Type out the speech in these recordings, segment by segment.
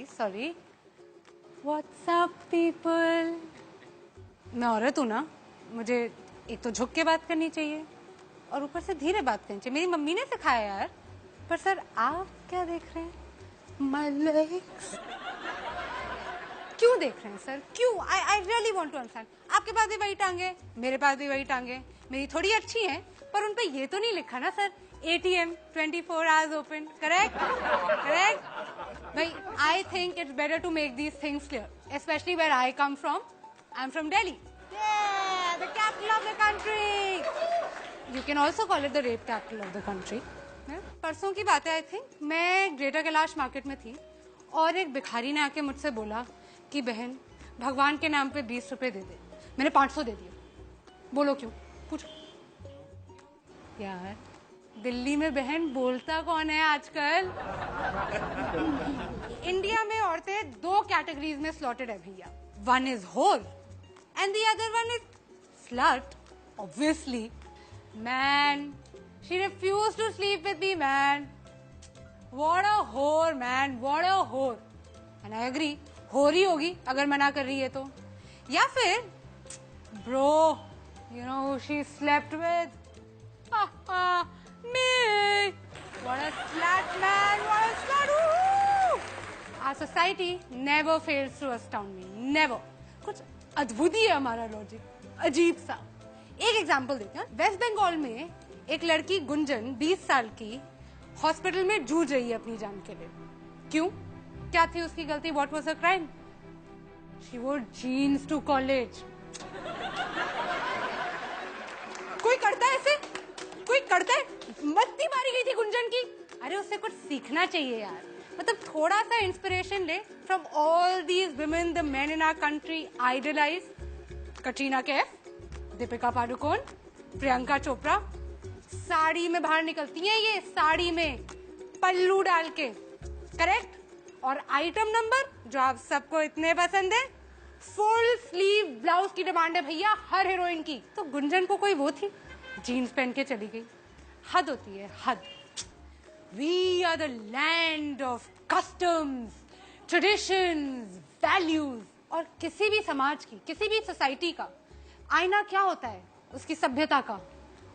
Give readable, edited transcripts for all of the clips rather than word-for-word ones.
Sorry. What's up people. मैं औरत हूँ ना, मुझे एक तो झुक के बात करनी चाहिए और ऊपर से धीरे बात करनी चाहिए। मेरी मम्मी ने सिखाया यार। पर सर आप क्या देख रहे हैं? My legs. क्यों देख रहे हैं सर? क्यों? I really want to understand. आपके पास भी वही टांगे, मेरे पास भी वही टांगे। मेरी थोड़ी अच्छी हैं, पर उन पे ये तो नहीं लिखा ना sir ATM 24 hours open। Correct correct भाई। I think it's better to make these things clear, specially where I come from. I am from Delhi, the capital of the country. You can also call it the rape capital of the country. परसों की बात है, I think मैं Greater Kailash market में थी और एक भिखारी ने आके मुझसे बोला कि बहन भगवान के नाम पे 20 रुपए दे दे। मैंने 500 दे दिया। बोलो क्यों? पूछो यार। दिल्ली में बहन बोलता कौन है आजकल? इंडिया में औरतें 2 कैटेगरीज में स्लॉटेड है भैया। One is whore and the other one is slut. Obviously man, she refuse to sleep with me man. What a whore man, what a होर। एंड आई एग्री, होर ही होगी अगर मना कर रही है तो। या फिर bro, you know who she slept with? me. What a slut man, what a slut. Our society never fails to astound me, never. कुछ अद्भुत ही है हमारा लॉजिक, अजीब सा। एक एग्जांपल देते हैं। वेस्ट बंगाल में एक लड़की गुंजन 20 साल की हॉस्पिटल में जूझ रही है अपनी जान के लिए। क्यों? क्या थी उसकी गलती? What was her crime? She wore jeans to college. कोई करता है ऐसे? कोई करता है? मत्ती मारी गई थी गुंजन की। अरे उससे कुछ सीखना चाहिए यार। मतलब थोड़ा सा इंस्पिरेशन ले from all these women the men in our country idealise. Katrina Kaif, Deepika Padukone, Priyanka Chopra. Sari में बाहर निकलती हैं ये, साड़ी में पल्लू डाल के। करेक्ट। और आइटम नंबर जो आप सबको इतने पसंद है, फुल स्लीव ब्लाउज की डिमांड है भैया हर हीरोइन की। तो गुंजन को कोई वो थी, जीन्स पहन के चली गई। हद होती है, हद। We are the land of customs, traditions, values. और किसी भी समाज की, किसी भी सोसाइटी का आईना क्या होता है? उसकी सभ्यता का,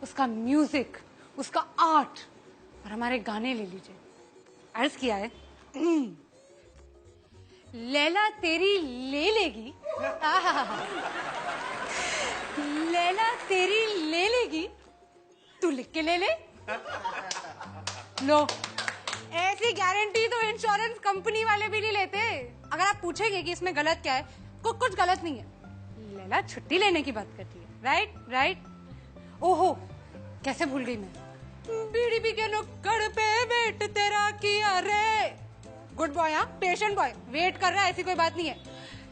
उसका म्यूजिक, उसका आर्ट। और हमारे गाने ले लीजिए। अर्ज किया है लैला तेरी ले लेगी, लैला तेरी ले लेगी, तू लिख के ले ले। लो, ऐसी गारंटी तो इंश्योरेंस कंपनी वाले भी नहीं लेते। अगर आप पूछेंगे कि इसमें गलत क्या है, कुछ गलत नहीं है। लैला छुट्टी लेने की बात करती है। Right right. ओहो, कैसे भूल गई मैं। बीडीपी के नुक्कड़ पे वेट तेरा किया रे। गुड बॉय, हाँ पेशेंट बॉय, वेट कर रहा है, ऐसी कोई बात नहीं है।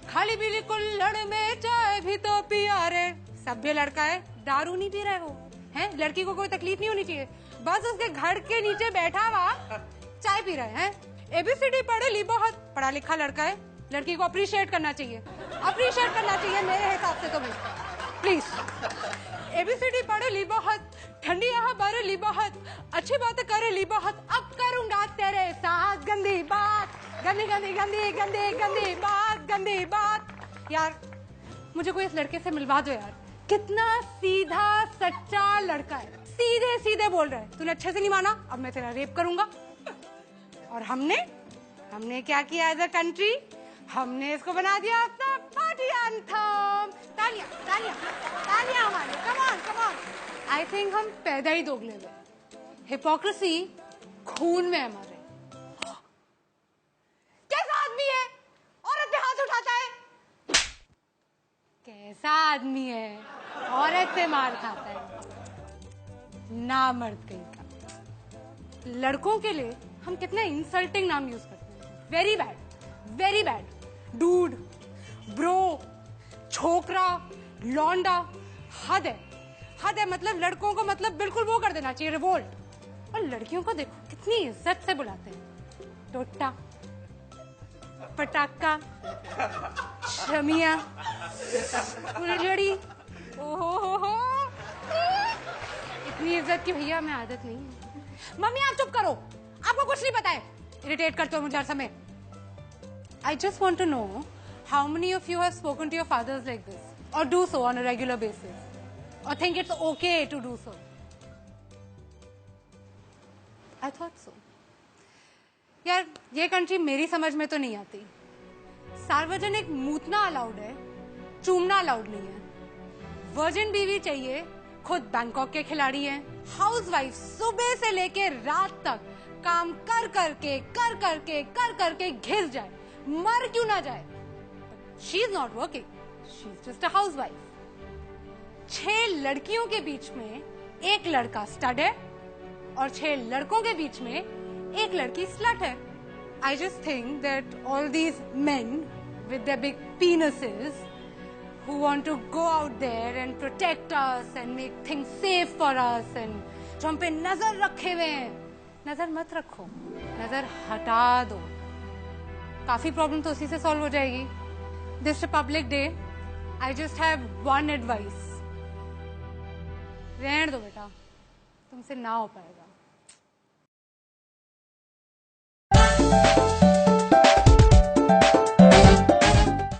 खाली पीली कुल्हड़ में चाय भी तो पिया रे। सभ्य लड़का है, दारू नहीं पी रहा है वो, है? लड़की को कोई तकलीफ नहीं होनी चाहिए, बस उसके घर के नीचे बैठा हुआ चाय पी रहा है। ABCD पढ़े ली बहुत, पढ़ा लिखा लड़का है। लड़की को अप्रिशिएट करना चाहिए, अप्रिशिएट करना चाहिए मेरे हिसाब से तो भाई, प्लीज। ABCD पढ़े ली बहुत, ठंडी यहाँ बारे ली बहुत, अच्छी बातें करे ली बहुत। अब करूंगा तेरे साथ गंदी बात, गंदी गंदी गंदी गंदी गंदी बात, गंदी बात। यार मुझे कोई इस लड़के से मिलवा दो यार। कितना सीधा सच्चा लड़का है, सीधे सीधे बोल रहा है। तूने अच्छे से नहीं माना, अब मैं तेरा रेप करूंगा। और हमने क्या किया एज अ कंट्री? हमने इसको बना दिया अपना पार्टी एंथम। तालियां तालियां तालियां हमारे, come on come on. I think हम पैदा ही दोगले हुए। हिपोक्रेसी खून में हमारे। कैसा आदमी है? औरत पे हाथ उठाता है। कैसा आदमी है? औरत से मार खाता है। ना मर्द कहीं का। लड़कों के लिए हम कितने इंसल्टिंग नाम यूज करते हैं। Very bad, very bad. Dude, bro, छोकरा, लौंडा। हद है, हद है। मतलब लड़कों को मतलब बिल्कुल वो कर देना चाहिए, रिवोल्ट। और लड़कियों को देखो कितनी इज्जत से बुलाते हैं। टोटा, पटाखा, शमिया, फुलझड़ी। ओहो, इतनी इज्जत की भैया हमें आदत नहीं है। मम्मी आप चुप करो, आपको कुछ नहीं पता है। इरिटेट करते हो मुझे हर समय। I just want to know how many of you have spoken to your fathers like this, or do so on a regular basis, or think it's okay to do so. I thought so. यार ये country मेरी समझ में तो नहीं आती. सार्वजनिक मूतना allowed है, चूमना अलाउड नहीं है. वर्जिन बीवी चाहिए, खुद बैंकॉक के खिलाड़ी हैं. हाउसवाइफ सुबह से लेके रात तक काम कर करके घिस जाए, मर क्यों ना जाए. She is not working, she is just a housewife. 6 लड़कियों के बीच में एक लड़का स्टड है और 6 लड़कों के बीच में एक लड़की स्लट है. I just think that all these men with their big penises who want to go out there and protect us and make things safe for us and जो हम पे नजर रखे हुए हैं, नजर मत रखो, नजर हटा दो. काफी प्रॉब्लम तो उसी से सॉल्व हो जाएगी. This Republic Day, I just have one advice. रहने दो बेटा, तुमसे ना हो पाएगा.